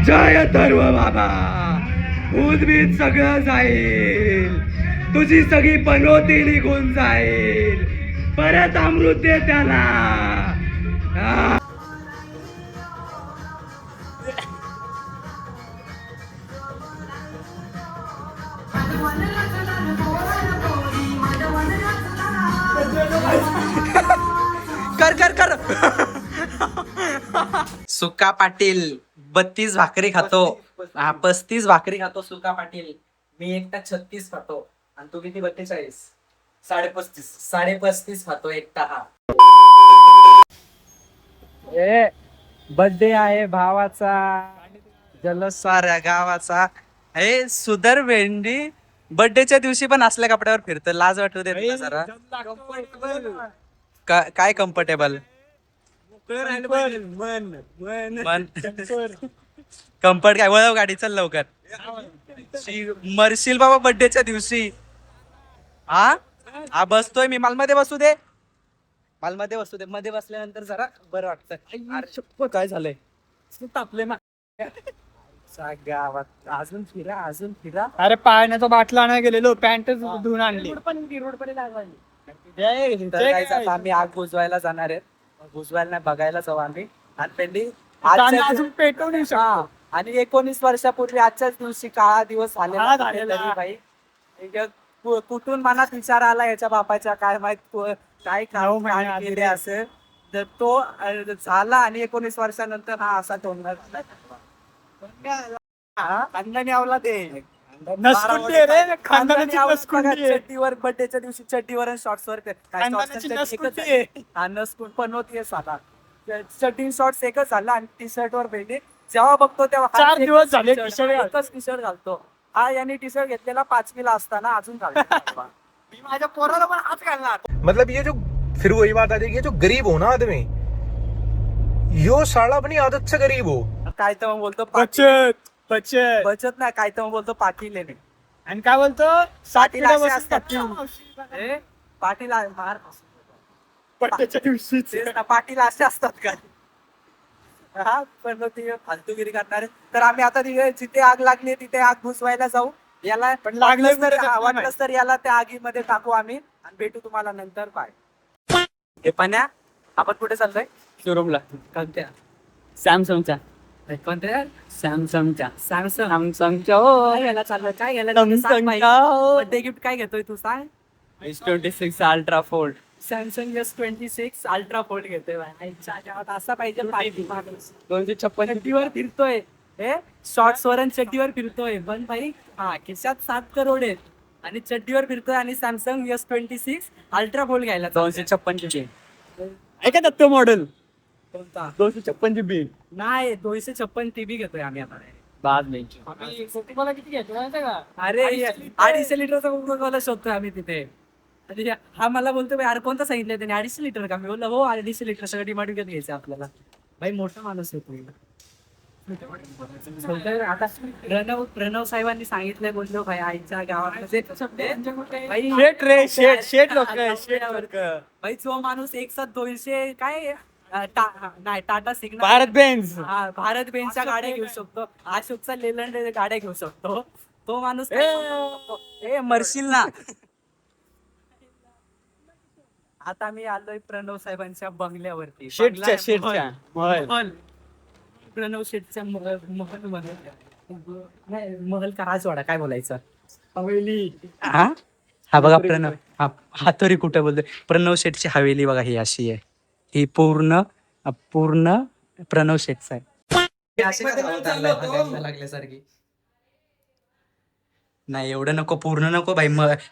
जय अथर्व बाबा. भूतबीत सगळं जाईल, तुझी सगळी पनोती निघून जाईल, परत अमृत दे त्याला. कर कर कर. सुका पाटील 32 भाकरी खातो. 35 भाकरी खातो सुका पाटील. मी एकटा 36 खातो. आणि तू किती? 42. 35 खातो एकटा हा. बर्थडे आहे भावाचा, जल्लोष साऱ्या गावाचा. हे सुधर भेंडी बर्थडेच्या दिवशी पण असल्या कपड्यावर फिरतं. लाज वाटू दे तुला जरा. काय कम्फर्टेबल? कम्फर्ट काय? वळव गाडी, चल लवकर. मरशील बाबा बर्थडेच्या दिवशी. हा बसतोय मी. मालमध्ये बसू दे, मालमध्ये बसू दे. मध्ये बसल्यानंतर जरा बरं वाटतं. काय झालंय? तापले ना गावात. अजून फिरा. अरे पाण्याचा बाटला नाही गेलेलो, पॅन्ट धुवून आणली. आम्ही आग बुजवायला जाणार आहेत. बुजवायला नाही, बघायला जाऊ आम्ही. आणि पेंडी अजून पेटवू शकतो. आणि 19 वर्षापूर्वी आजच्याच दिवशी काळा दिवस झालेला बाई. कुठून मनात विचार आला याच्या बापाच्या, काय माहित काय केले असेल तर तो झाला. आणि 19 वर्षानंतर हा असा तोंडात अंगाने आवला ते चड्डीवर बर्थडेच्या दिवशी चड्डीवर शॉर्ट्सवर नसकून पण होती साधा. चड्डी शॉर्ट्स एकच झाला आणि टी शर्ट वर भेटले. जेव्हा बघतो तेव्हा 4 दिवस झाले एकच टी शर्ट घालतो. हा याने टी शर्ट घेतलेला 5वीला असताना अजून घालतो. मी माझ्या पोराला पण हात घालला. मतलब ये जो फिर वही बात आ जाएगी, ये जो गरीब हो ना आदमी, यो साला अपनी आदत से गरीब हो. काय तर मग बोलतो बचत नाही, काय तर मग बोलतो पाटील आहे. आणि काय बोलतो पाटील असे असतात. पाटील बर्थडेच्या दिवशी पाटील असे असतात का? हा पण ती फालतूगिरी करणारे. तर आम्ही आता जिथे आग लागली तिथे आग घुसवायला जाऊ. याला पण लागलंच तर वाटलंच तर याला त्या आगीमध्ये टाकू आम्ही. आणि भेटू तुम्हाला नंतर. बाय. हे पाण्या आपण कुठे चाललोय? शोरूमला. कोणत्या? सॅमसंगच्या. कोणत्या? सॅमसंगच्या. सॅमसंगच्या. हो याला चाललोय. काय घ्यायला? बर्थडे गिफ्ट काय घेतोय तू सांग? S26 ultra fold. Samsung S26 ultra fold घेतोय. असा पाहिजे 256 चड्डीवर फिरतोय. हे शॉर्ट्स वर आणि चड्डीवर फिरतोय. पण भाई खिशात 7 करोड आहेत आणि चड्डीवर फिरतोय. आणि सॅमसंग S26 अल्ट्रा फोल्ड घ्यायला 256 GB. ऐका दत्त मॉडेल कोणता? 256 GB. नाही 256 TB घेतोय आम्ही आता. बाद नाही. तुम्हाला किती घेतोय का? अरे 250 लिटरचा कोकाकोला शोधतोय आम्ही तिथे. आणि हा मला बोलतोय अरे कोणता सांगितलंय त्याने? 250 लिटर का? मी बोललो हो 250 लिटर सगळं डिमांड घेत घ्यायचं आपल्याला. भाई मोठा माणूस आहे तुम्ही. आता प्रणव साहेबांनी सांगितलंय. बोललो भाई आईच्या गावामध्ये भाई जो माणूस एक साथ 200 काय नाही टाटा सिग्नल भारत बेन्झ. हा भारत बेन्झच्या गाड्या घेऊ शकतो. अशोकचा लेलंड गाड्या घेऊ शकतो तो माणूस. मरशील ना. आता मी आलोय प्रणव साहेबांच्या बंगल्यावरती. प्रणव शेठच्या महल महल का राजवाडा काय बोलायचं? हवेली. हा बघा प्रणव. हा तरी कुठे बोलतोय? प्रणव शेठची हवेली बघा ही अशी आहे. ही पूर्ण प्रणव शेठचा आहे. लागल्यासारखी नाही एवढं नको. पूर्ण नको भाई.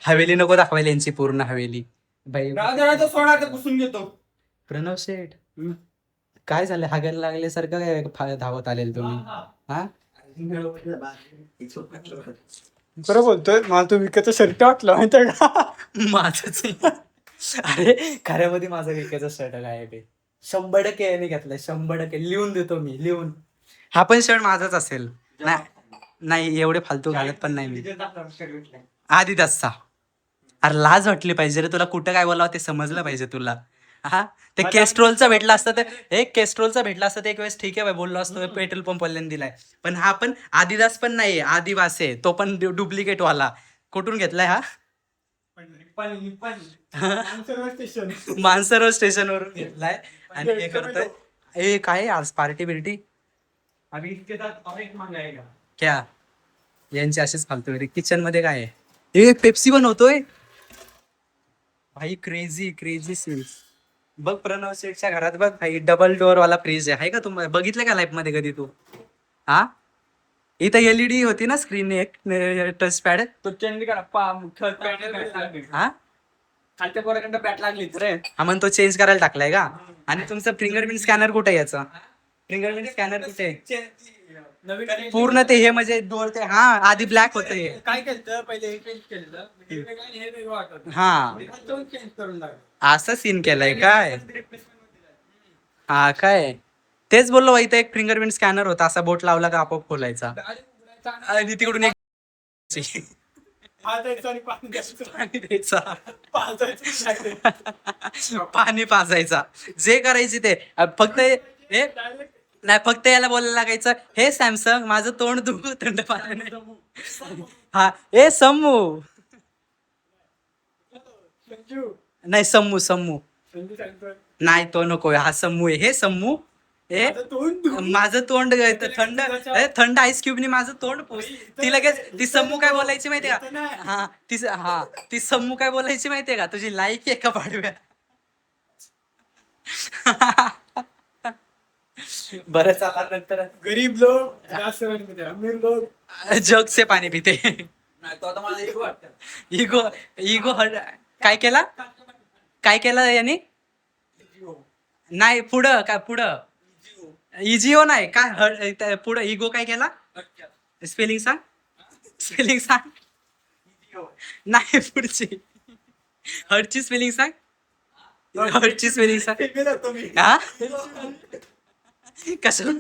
हवेली नको दाखवायला यांची पूर्ण हवेली. भाई पुसून घेतो. प्रणव शेठ काय झालं? हागायला लागल्यासारखं काय धावत आलेल तुम्ही? हा बरं बोलतोय. मला तो विकायचा शर्ट वाटलं माहितीये का? माझंच. अरे खऱ्यामध्ये माझा विकायचा शर्ट काय आहे? 100% याने घेतलाय. 100% लिहून देतो मी. लिहून. हा पण शर्ट माझाच असेल. नाही एवढे फालतू घालत पण नाही मी. आदिदासचा. अरे लाज वाटली पाहिजे रे तुला. कुठं काय बोलावं ते समजलं पाहिजे तुला. हा ते केस्ट्रोलचा भेटला असतं तर केस्ट्रोलचा भेटला असतं तर एक वेळेस ठीक आहे बाई, बोललो असतो पेट्रोल पंप वाल्याने दिलाय. पण हा पण आदिदास पण नाही, आदिवास आहे तो पण डुप्लिकेट वाला. कुठून घेतलाय हा? स्टेशन. मानसरोवर स्टेशन वरून घेतलाय आणि हे करतोय. ए काय आज पार्टी बिर्टी अभी इसके साथ और एक मंगाएगा. क्या? यांची अशीच फालतू किचन मध्ये काय आहे? हे पेप्सी बनवतोय भाई. क्रेझी क्रेझी सीन्स बघ. प्रणव शेठच्या घरात बघ भाई डबल डोअर वाला फ्रीज आहे का? तुम्ही बघितलं का लाईफ मध्ये कधी तू? हा इथं एलईडी होती ना स्क्रीन, एक टच पॅड. तो चेंज करा हा खालच्या पोराकडं बॅट लागली रे. हा मग तो चेंज करायला टाकलाय का? आणि तुमचं फिंगरप्रिंट स्कॅनर कुठे आहे याचा? फिंगरप्रिंट स्कॅनर कुठे आहे? नवीन पूर्ण ते हे म्हणजे डोअर ते हा आधी ब्लॅक होतं हे. काय केलं पहिले हे चेंज केलं हे वेगळं वाटत हा चेंज करून टाकलं. असं सीन केलाय काय? हा काय तेच बोललो भाई. इथं एक फिंगरप्रिंट स्कॅनर होता, असा बोट लावला का आपोआप खोलायचा आणि तिकडून एक पाणी द्यायचा, पाणी पाजायचा, जे करायची ते. फक्त हे नाही, फक्त याला बोलायला लागायचं, हे सॅमसंग माझं तोंड धुवू थंड पाण्याने. हा हे सम्मू नाही, सम्मू सम्मू नाही, तो नको. हा सम्मू आहे. हे सम्मू हे माझं तोंड थंड थंड आईस क्यूबनी माझं तोंड ती लगेच ती सम्मू काय बोलायची माहितीये का? ती सम्मू काय बोलायची माहितीये का? तुझी लाईक आहे का पाडव्या? बरं चला नंतर. गरीब लोक जास्त अमीर लोक जग से पाणी पिते. इगो इगो काय केला? काय केलं यांनी? नाही पुढं काय? पुढं इजिओ नाही काय? पुढं इगो काय केला? स्पेलिंग सांग. स्पेलिंग सांग. नाही पुढची हर्टची स्पेलिंग सांग. हर्टची स्पेलिंग सांग. हा कसं?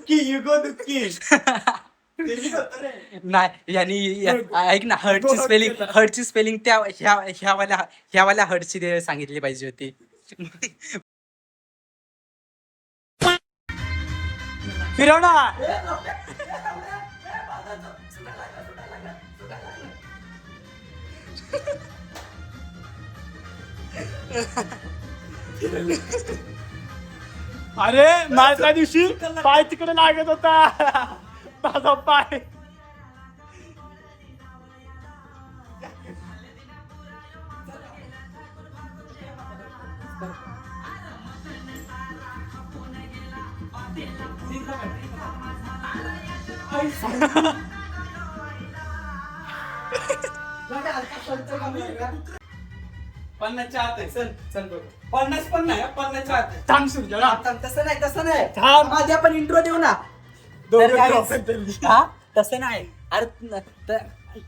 नाही यांनी ऐक ना, हर्टची स्पेलिंग त्या ह्यावाल्या हर्टची सांगितली पाहिजे होती. फिरव ना. अरे मला त्या दिवशी पाय तिकडे लागत होता, माझा पाय. पन्नासच्या आत आहे. चल चल बघ. 50 पण नाही, 50च्या आत आहे. थांब सुरू जरा. तसं नाही, तसं नाही. थांब. आधी आपण इंट्रो देऊ ना. दोघं तर drop guys, आहेत. हा तसं नाही. अरे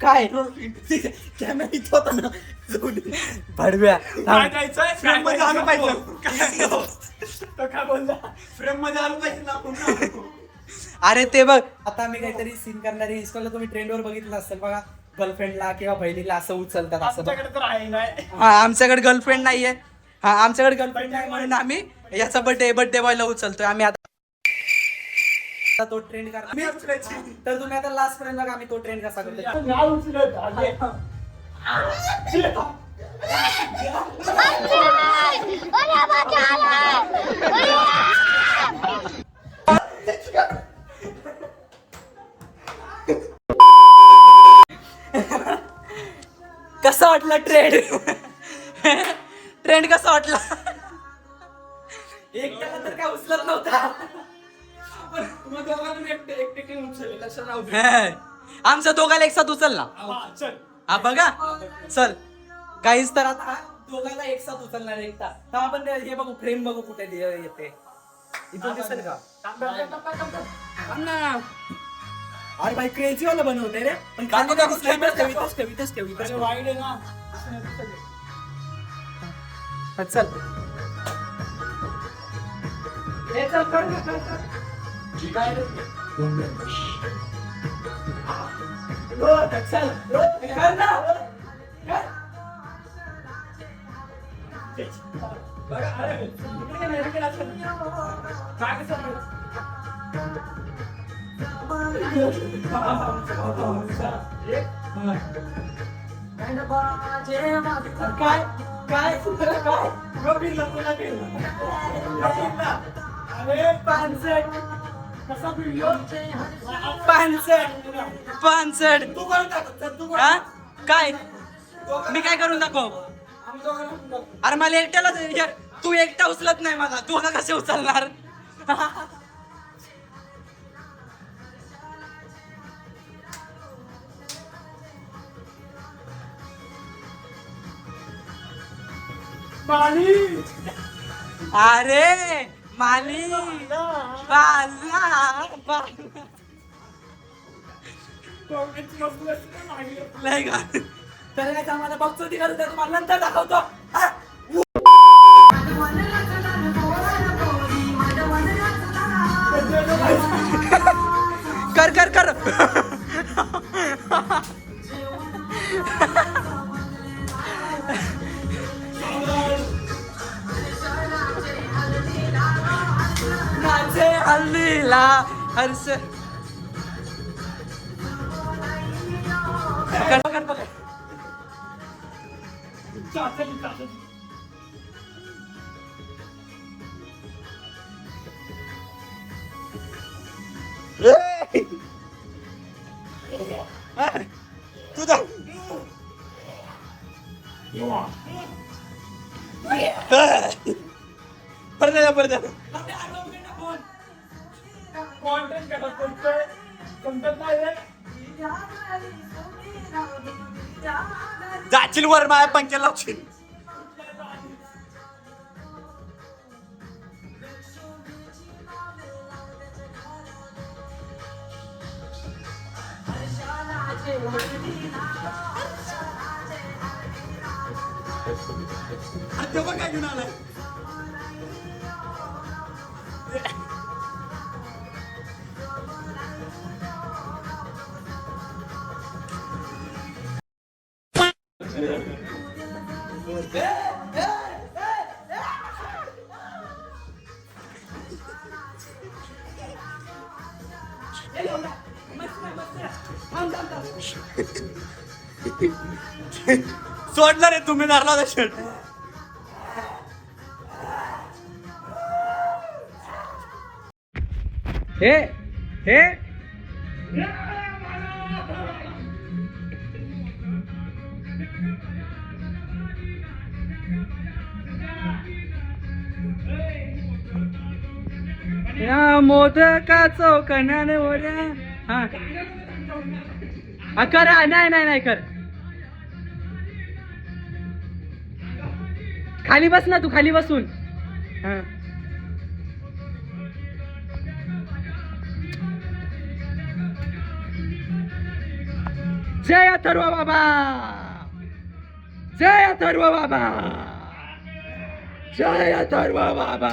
काय कॅमेरा इथं होता ना. भडव्या काय जायचंय? फ्रेम मध्ये आलं पाहिजे. तो काय बोलला? फ्रेम मध्ये आलं पाहिजे ना आपण. अरे ते बघ, आता मी काहीतरी सीन करणारी इंस्टाला तुम्ही ट्रेंडवर बघितलं असेल बघा. गर्लफ्रेंडला किंवा बहिणीला असं उचलतात असं. आमच्याकडे तर आहे नाही. हा आमच्याकडे गर्लफ्रेंड नाहीये. हा आमच्याकडे गर्लफ्रेंड नाही म्हणून आम्ही याचा बर्थडे बॉयला उचलतोय आम्ही. आता तो ट्रेंड करणार तर तुम्ही आता लास्ट पर्यंत बघा आम्ही तो ट्रेंड कसा करतो. नाही उचलत. आले. कसा वाटला ट्रेंड? ट्रेंड कसा वाटला? एकट्याला तर काय उचलत नव्हता. तुम्ही दोघांतून एकटे उचलले, लक्षात राहू दे. आमचा दोघाला एक साथ उचल ना. हा, चल. हा बघा चल काहीच तर आता दोघांना एक साथ उचलणार एकटा. तर आपण हे बघू, फ्रेम बघू कुठे येते. इथून दिसेल का? थांब ना. अरे भाई क्रेझी वाला बनवते रे. पण खाली इथंच ठेव. अरे वाईट आहे ना. चल. हे चल कर. चल कर ना. काय काय अरे पानसट कसा व्हिडिओ 65 हा काय मी काय करून दाखव अरे मला एकट्याला तू एकटा उचलत नाही मला तू का कसे उचलणार माली अरे माली बाला नाही का तर काय आम्हाला बघतो ती करत तुम्हाला नंतर दाखवतो हा? कर कर कर माझे हल्लीला हर्ष पकड पकड पकड पडद्या पडद्या कॉन्टेंट कसं करतोय समजत नाही रे. जाशील वर माझ्या पंक्या लावशील काय घेऊन आलाय सोडलं रे तुम्ही धरला होता शर्ट हे हे या मोदका चौकण्याने ओढ्या हा कर नाही नाही नाही कर खाली बस ना तू खाली बसून हा जय अथर्व बाबा जय अथर्व बाबा जय अथर्व बाबा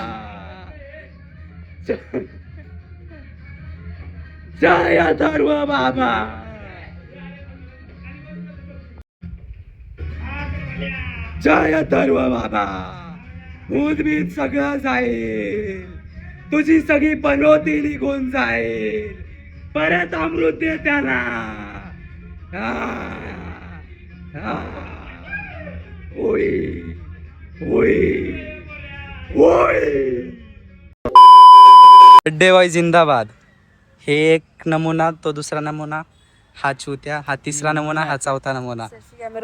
जय अथर्व बाबा जय अथर्व बाबा उद्भिद सगळं जाईल तुझी सगळी पनोती निघून जाईल परत अमृत दे त्याला ओय ओय ओय बर्थडे बॉय जिंदाबाद हे एक नमुना तो दुसरा नमुना हा चौथ्या हा तिसरा नमुना हा चौथा नमुना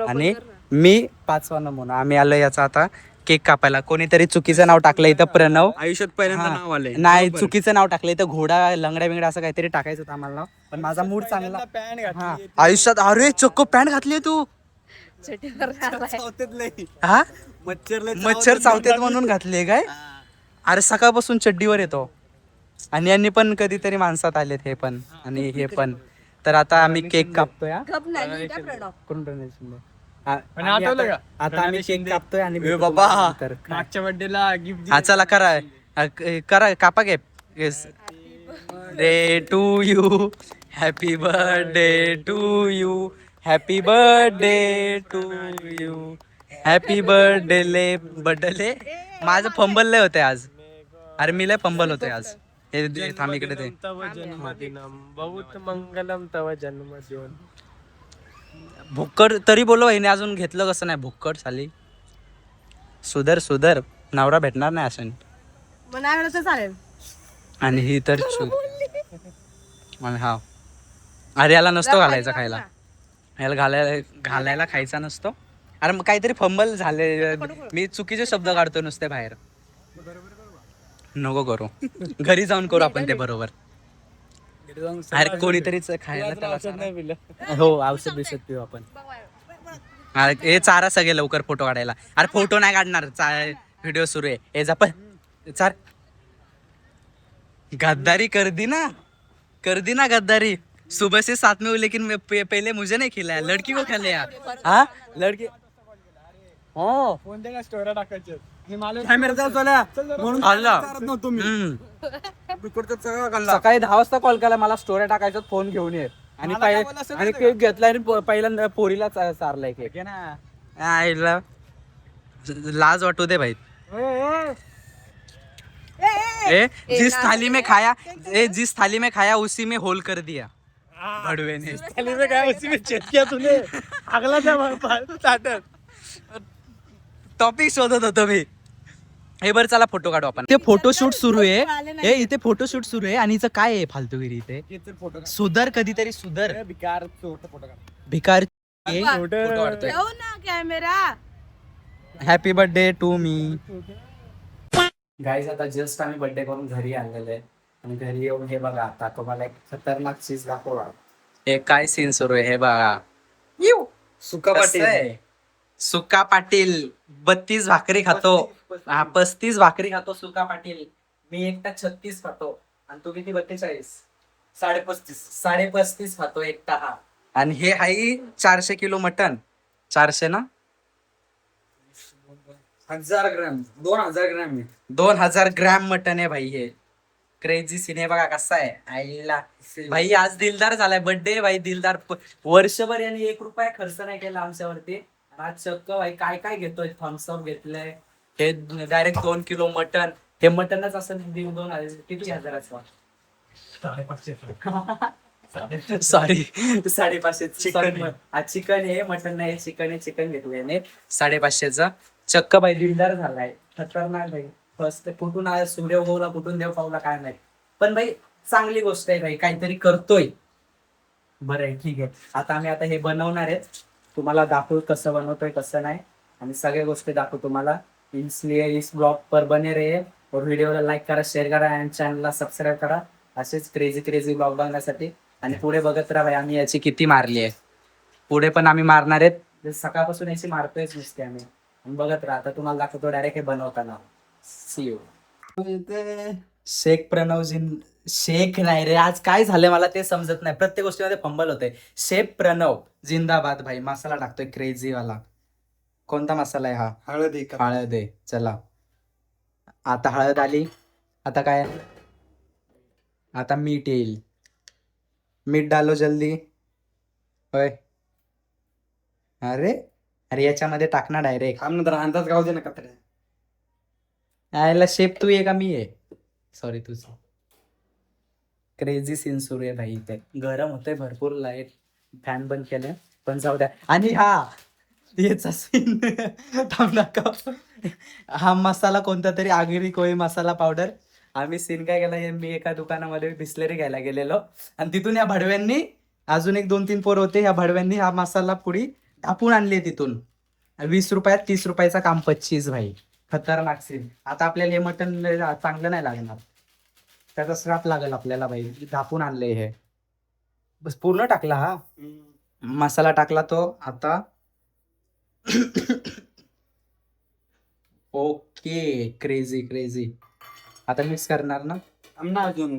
आणि मी 5वा नमुना आम्ही आलो याचा आता केक कापायला कोणीतरी चुकीचं नाव टाकलं इथं प्रणव आयुष्यात पहिल्यांदा नाव आलंय नाही चुकीचं नाव टाकलं इथं घोडा लंगड्या बिंगड्या असं काहीतरी टाकायचं होतं आम्हाला नाव पण माझा मूड चांगला हा आयुष्यात अरे चक्को पॅन्ट घातली तू हा मच्छर चावतेत म्हणून घातले काय अरे सकाळपासून चड्डीवर येतो आणि यांनी पण कधीतरी माणसात आलेत हे पण आणि हे पण तर आता आम्ही केक कापतोय आता आम्ही केक कापतोय आणि बाबा मागच्या बर्थडेला गिफ्ट हा चला करा करा कापा गे डे to you happy birthday to you happy birthday to you happy birthday ले बर्थडे माझं फंबल लय होते आज. अरे मी लय फंबल होते आज. हे थांब इकडे ते तव जन्मदिनम बहुत मंगलम तव जन्मदिन. भुक्कड तरी बोललो हिने अजून घेतलं कसं नाही भुक्कड साली. सुधर नवरा भेटणार नाही असं. चालेल. आणि ही तर हा अरे याला नसतो घालायचा खायला. याला घालायला खायचा नसतो. अरे मग काहीतरी फंबल झाले. मी चुकीचे शब्द काढतो नुसते बाहेर. नको करू. घरी जाऊन करू आपण ते बरोबर. अरे कोणीतरीच खायला त्याला चारा. हो औषध बिषध पिऊ आपण. अरे हे चारा सगळे लवकर फोटो काढायला. अरे फोटो नाही काढणार व्हिडिओ सुरू आहे. हे जा पण चार गद्दारी कर दी ना गद्दारी. सुबह से साथ में हूँ लेकिन पहले मुझे नहीं खिलाया. लड़की को खिलाया. हाँ लड़की हो कोणत्या स्टोऱ्या टाकायच्या सकाळी 10 वाजता कॉल केला मला. स्टोऱ्या टाकायचा फोन घेऊन ये. आणि केक घेतला आणि पहिल्यांदा पोरीला चारलाय केक. आईला लाज वाटू दे भाई. जिस थाली में खाया उसी में होल कर दिया भड़वे ने. टॉपिक शोधत होतो मी. हे बरं चला फोटो काढू आपण. ते फोटोशूट सुरू आहे. हे इथे फोटोशूट सुरू आहे आणि इथं काय आहे फालतूगिरी इथे. सुधर कधीतरी सुधर. भिकार फोटो काढतोय. Camera. Happy birthday to me. Guys आता जस्ट आम्ही बर्थडे करून घरी आणलेले आहे. आणि घरी येऊन हे बघा आता तुम्हाला एक खतरनाक चीज दाखवा. हे काय सीन सुरू आहे हे बघा. सुका पाटील 32 भाकरी खातो. 35 भाकरी खातो सुका पाटील. मी एकटा 36 खातो. आणि तू किती 42? 35 खातो एकटा हा. आणि हे आहे 400 किलो मटन. 400 ना 1000 ग्रॅम 2000 ग्रॅम 2000 ग्रॅम मटन आहे भाई. हे क्रेझी सिने बघा कसा आहे. आईला भाई आज दिलदार झालाय बर्थडे भाई. दिलदार वर्षभर यांनी 1 रुपया खर्च नाही केला आमच्यावरती. आज चक्क भाई काय काय घेतोय. थम्सअप घेतलंय. हे डायरेक्ट 2 किलो मटन. हे मटनच असं 2,000 किती हजाराचं. 550 चिकन. चिकन हे मटन नाही. चिकन घेतलं याने 550चा. चक्क भाई दिलदार झालाय. खतरनाक भाई. फर्स्ट कुठून सूर्य उगवला कुठून देव पावला काय नाही. पण भाई चांगली गोष्ट आहे भाई. काहीतरी करतोय. बरं आहे ठीक आहे. आता हे बनवणार आहेत. तुम्हाला दाखवू कसं बनवतोय कसं नाही. आणि सगळ्या गोष्टी दाखवू तुम्हाला. इस ब्लॉग पर बने रहे. और व्हिडिओला लाईक करा शेअर करा आणि चॅनलला सबस्क्राईब करा. असेच क्रेझी ब्लॉग बघण्यासाठी. आणि पुढे बघत राहा भाई. आम्ही याची किती मारली आहे. पुढे पण आम्ही मारणार आहेत. सकाळपासून याची मारतोयच नुसते आम्ही. बघत राहा. आता तुम्हाला दाखवतो डायरेक्ट हे बनवताना. See you. शेख प्रणव शेख नाही रे. आज काय झालंय मला ते समजत नाही. प्रत्येक गोष्टीमध्ये फंबल होते. शेफ प्रणव जिंदाबाद भाई. मसाला टाकतोय क्रेझी वाला. कोणता मसाला आहे हा. हळद आहे. चला आता हळद आली. आता काय आता मीठ येईल. मीठ डालो जल्दी. होय अरे याच्यामध्ये टाकणार डायरेक्ट. अंदाज गाव दे ना कपड्या. यायला शेप तू आहे का मी आहे. सॉरी तुझ. क्रेझी सीन सुरू आहे भाई. इथे गरम होतंय भरपूर. लाईट फॅन बंद केले पण जाऊ द्या. आणि याचा सीन थांब नका. हा मसाला कोणता तरी आगरी कोळी मसाला पावडर. आम्ही सीन काय केला. मी एका दुकानामध्ये बिस्लरी घ्यायला गेलेलो. आणि तिथून या भडव्यांनी अजून एक 2-3 पोर होते. या भडव्यांनी हा मसाला पुडी ढापून आणली. तिथून 20 रुपयात 30 रुपयाचा काम 25 भाई. खतरनाक सीन. आता आपल्याला हे मटन चांगलं नाही लागणार. त्याचा स्क्रॅप लागेल आपल्याला भाई. धापून आणले हे. बस पूर्ण टाकला हा मसाला टाकला तो. आता ओके क्रेझी. आता मिक्स करणार ना. अजून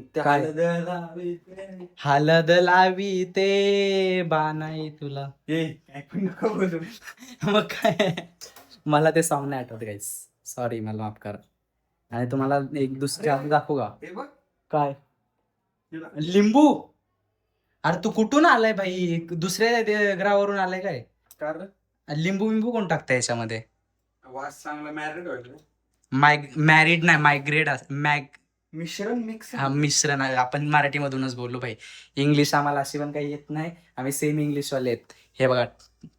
हळद लावी ते बानाई तुला. मग काय मला ते सॉंग नाही आठवत गाईस. सॉरी मला माफ करा. आणि तुम्हाला एक दुसरी दाखवू का. काय लिंबू. अरे तू कुठून आलाय भाई. दुसऱ्या ग्रहावरून आलाय काय. लिंबू कोण टाकतंय याच्यामध्ये. वास चांगला मॅरिनेट व्हायला. मॅरिड नाही मायग्रेड मिश्रण मिक्स हा मिश्रण आहे. आपण मराठीमधूनच बोललो भाई. इंग्लिश आम्हाला अशी पण काही येत नाही. आम्ही सेम इंग्लिशवाले आहेत. हे बघा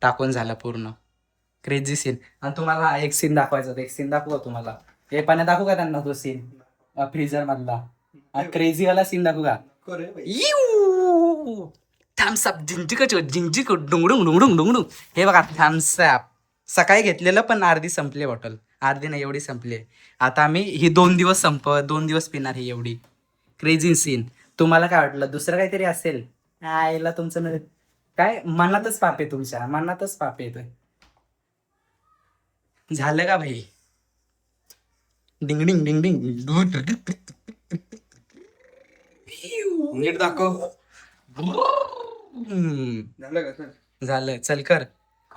टाकून झालं पूर्ण. Crazy scene. आणि तुम्हाला एक सीन दाखवायचा होता. एक सीन दाखवू का तुम्हाला? हे पाण्यात दाखवू का त्यांना तो सीन फ्रीजर मधला क्रेझी वाला सीन दाखवू का? थम्सअप जिंजिक डुंगडुंग डुंगडुंग डुंगडुंग. हे बघा थम्सअप सकाळी घेतलेलं पण अर्धी संपली बॉटल. अर्धी नाही एवढी संपली. आता आम्ही ही 2 दिवस पिणार ही एवढी. Crazy scene. तुम्हाला काय वाटलं दुसरं काहीतरी असेल? आईला तुमचं काय मनातच पाप आहे. तुमच्या मनातच पाप येतोय. झालं का भाई? डिंग डिंग डिंग डिंग. नीट दाखव. झालं का सर? झालं. चल कर.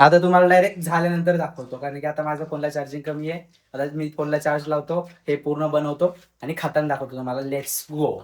आता तुम्हाला डायरेक्ट झाल्यानंतर दाखवतो कारण की आता माझ्या फोनला चार्जिंग कमी आहे. आता मी फोनला चार्ज लावतो. हे पूर्ण बनवतो आणि खाताना दाखवतो तुम्हाला. Let's go.